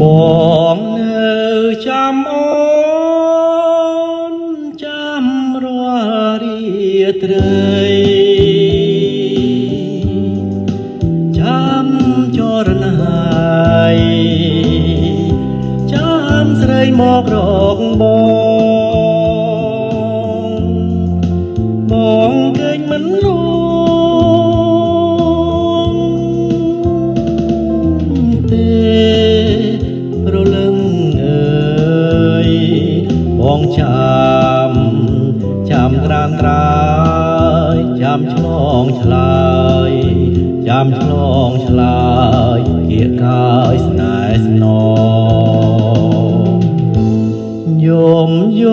បងនៅចាំអូនចាំរាល់រាត្រីចាំចរណៃចាំស្រីមករកបងឃើញមិនលួងទេរលឹងអើយបងចាំក្រានត្រាយចាំឆ្លងឆ្លើយចាំឆ្លងឆ្លើយគៀកកាយស្នេហ៍ស្នងយមយ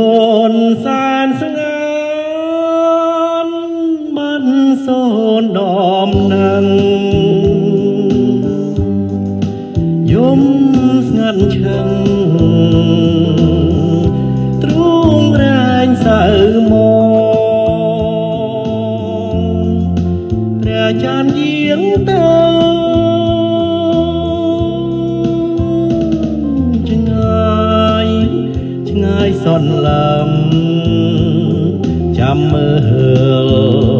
ន់សានស្ងាត់បានសូនដំណឹងយំស្ងាត់ឈឹងទ្រូងរែងសៅមកព្រះចានយាងទៅឆ្ងាយសន្លឹមចាំមើ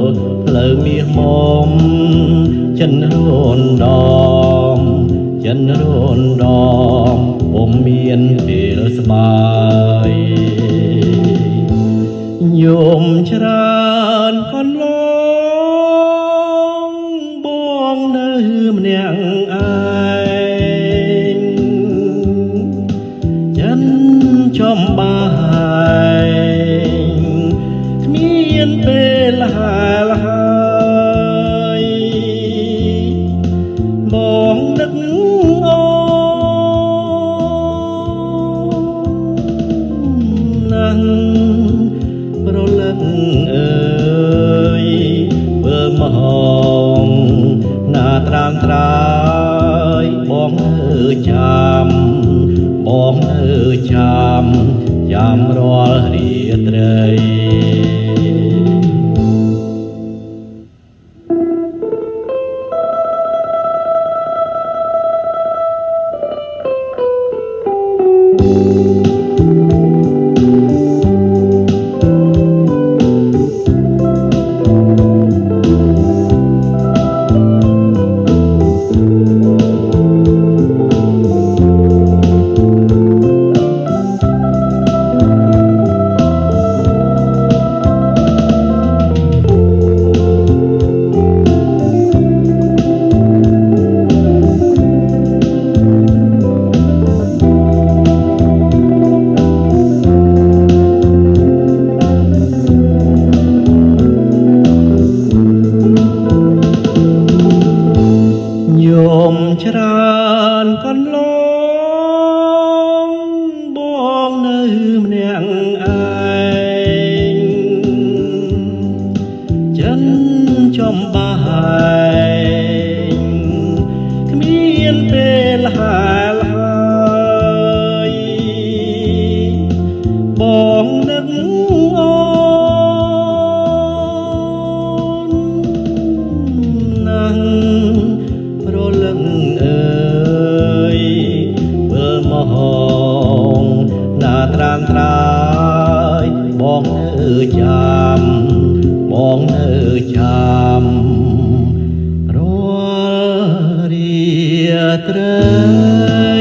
លផ្លូវមាសមុំចិនរួនដមពុំមានពេលស្បាយញោមច្រើនកន្លងបងនៅម្នាក់ឯងចិនចំបាយគ្មានពេលហាលហើយបងដឹកអូនណាស់ប្រលឹងអើយធ្វើមកណាត្រាំត្រាយបងចាំរាល់រាត្រីច្រើនកន្លងបងនៅម្នាក់ឯងចិនចំបាយគ្មានពេលហាលហើយបងនឹកអូនណាស់ប្រលឹងអើយវិលមកណាត្រាំត្រាយបងនៅចាំរាល់រាត្រី